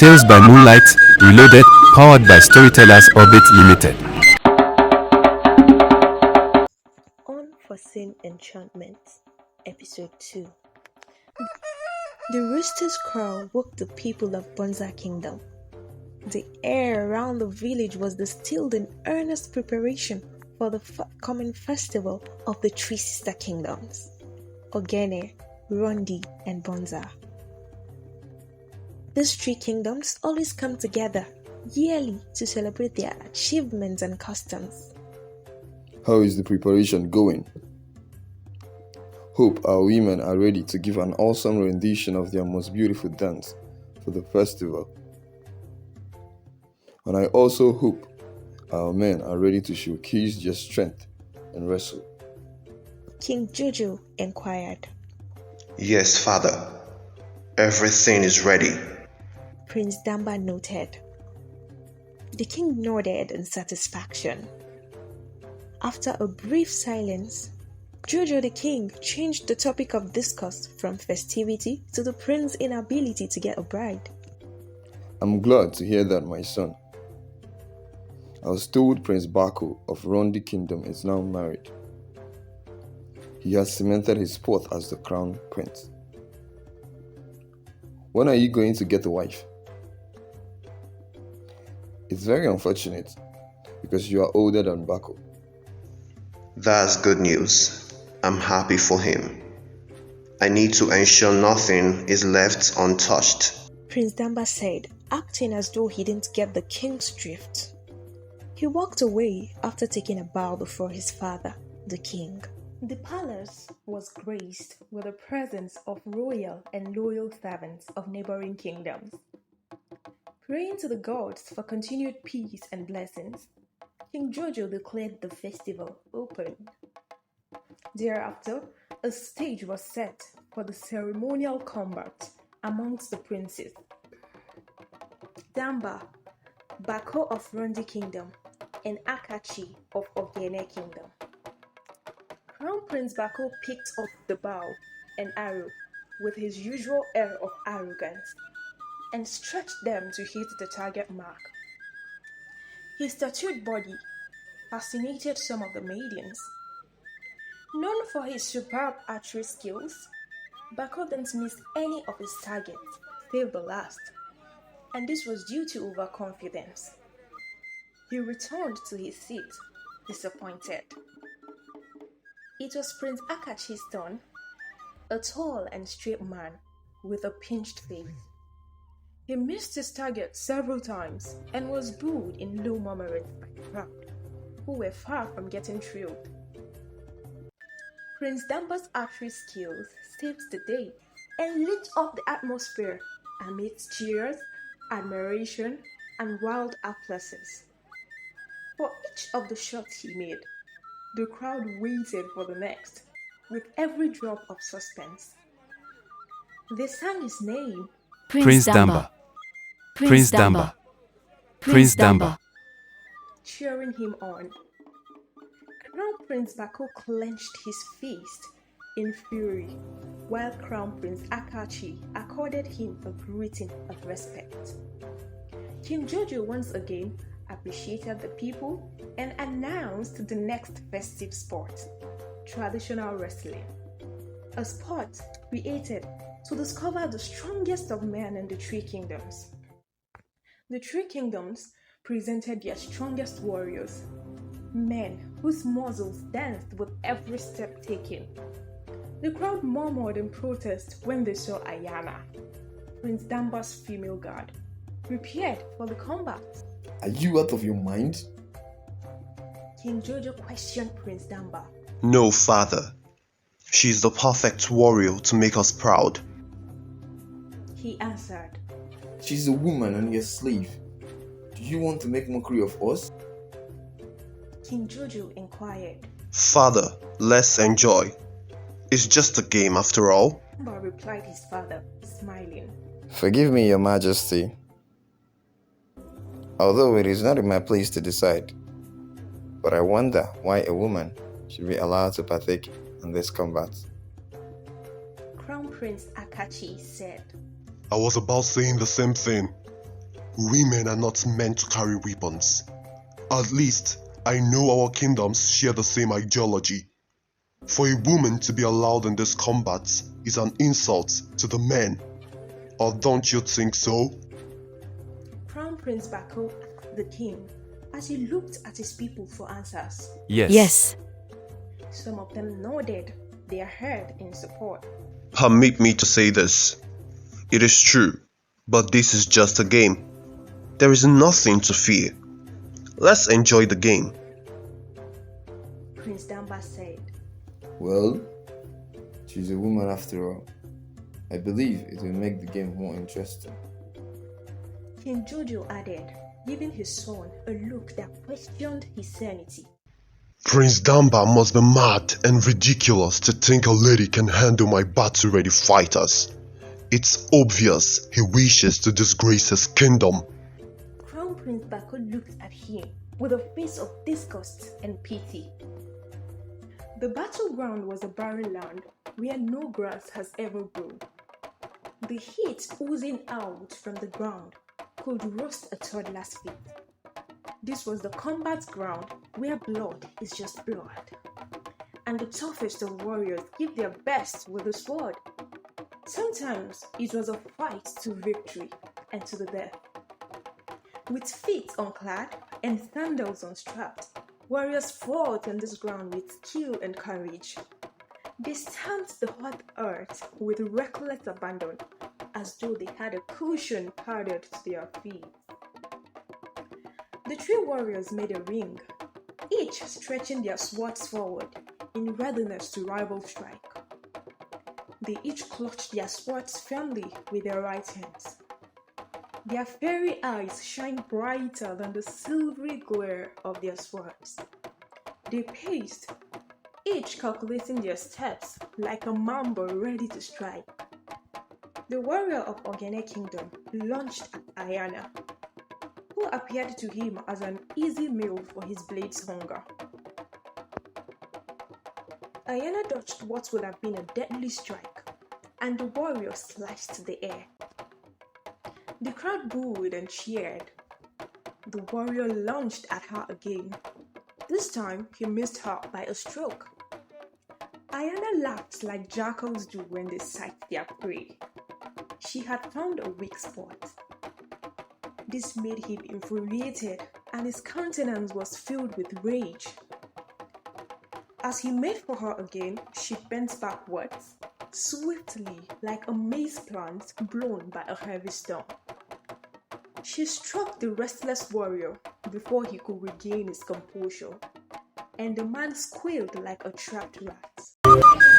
Folktales by Moonlight, Reloaded, powered by Storytellers Orbit Limited. Unforeseen Enchantment, Episode 2. The rooster's crow woke the people of Bonza Kingdom. The air around the village was distilled in earnest preparation for the coming festival of the three sister kingdoms, Ogene, Rondi, and Bonza. These three kingdoms always come together yearly to celebrate their achievements and customs. How is the preparation going? Hope our women are ready to give an awesome rendition of their most beautiful dance for the festival. And I also hope our men are ready to showcase their strength and wrestle. King Jojo inquired. Yes, father. Everything is ready. Prince Damba noted. The king nodded in satisfaction. After a brief silence, Jojo the king changed the topic of discourse from festivity to the prince's inability to get a bride. I'm glad to hear that, my son. I was told Prince Bako of Rondi Kingdom is now married. He has cemented his spot as the crown prince. When are you going to get a wife? It's very unfortunate because you are older than Bako. That's good news. I'm happy for him. I need to ensure nothing is left untouched. Prince Damba said, acting as though he didn't get the king's drift. He walked away after taking a bow before his father, the king. The palace was graced with the presence of royal and loyal servants of neighboring kingdoms. Praying to the gods for continued peace and blessings, King Jojo declared the festival open. Thereafter, a stage was set for the ceremonial combat amongst the princes. Damba, Bako of Rondi Kingdom, and Akachi of Ogene Kingdom. Crown Prince Bako picked up the bow and arrow with his usual air of arrogance and stretched them to hit the target mark. His tattooed body fascinated some of the maidens. Known for his superb archery skills, Bako didn't miss any of his targets, save the last, and this was due to overconfidence. He returned to his seat, disappointed. It was Prince Akachi's turn, a tall and straight man with a pinched face. He missed his target several times and was booed in low murmurings by the crowd, who were far from getting thrilled. Prince Damba's archery skills saved the day and lit up the atmosphere amidst cheers, admiration, and wild applauses. For each of the shots he made, the crowd waited for the next, with every drop of suspense. They sang his name. Prince Damba. Prince Damba. Prince Damba. Cheering him on. Crown Prince Bako clenched his fist in fury, while Crown Prince Akachi accorded him a greeting of respect. King Jojo once again appreciated the people and announced the next festive sport, traditional wrestling, a sport created to discover the strongest of men in the three kingdoms. The three kingdoms presented their strongest warriors, men whose muzzles danced with every step taken. The crowd murmured in protest when they saw Ayana, Prince Damba's female guard, prepared for the combat. Are you out of your mind? King Jojo questioned Prince Damba. No, father. She's the perfect warrior to make us proud. He answered. She's a woman and your slave. Do you want to make mockery of us? King Jojo inquired. Father, let's enjoy. It's just a game after all. Damba replied his father, smiling. Forgive me, your majesty. Although it is not in my place to decide, but I wonder why a woman should be allowed to partake in this combat. Crown Prince Akachi said. I was about saying the same thing. women are not meant to carry weapons. At least, I know our kingdoms share the same ideology. For a woman to be allowed in this combat is an insult to the men. Or don't you think so? Crown Prince Bako asked the king as he looked at his people for answers. Yes. Yes. Some of them nodded their head in support. Permit me to say this. It is true, but this is just a game. There is nothing to fear. Let's enjoy the game. Prince Damba said. Well, she's a woman after all. I believe it will make the game more interesting. King Jojo added, giving his son a look that questioned his sanity. Prince Damba must be mad and ridiculous to think a lady can handle my battle-ready fighters. It's obvious he wishes to disgrace his kingdom. Crown Prince Bako looked at him with a face of disgust and pity. The battleground was a barren land where no grass has ever grown. The heat oozing out from the ground could roast a toddler's feet. This was the combat ground where blood is just blood, and the toughest of warriors give their best with the sword. Sometimes it was a fight to victory and to the death. With feet unclad and sandals unstrapped, warriors fought on this ground with skill and courage. They stamped the hot earth with reckless abandon, as though they had a cushion padded to their feet. The three warriors made a ring, each stretching their swords forward in readiness to rival strike. They each clutched their swords firmly with their right hands. Their fiery eyes shine brighter than the silvery glare of their swords. They paced, each calculating their steps like a mamba ready to strike. The warrior of Ogene Kingdom launched at Ayana, who appeared to him as an easy meal for his blade's hunger. Ayana dodged what would have been a deadly strike, and the warrior slashed the air. The crowd booed and cheered. The warrior lunged at her again. This time, he missed her by a stroke. Ayana laughed like jackals do when they sight their prey. She had found a weak spot. This made him infuriated, and his countenance was filled with rage. As he made for her again, she bent backwards, swiftly like a maize plant blown by a heavy storm. She struck the restless warrior before he could regain his composure, and the man squealed like a trapped rat.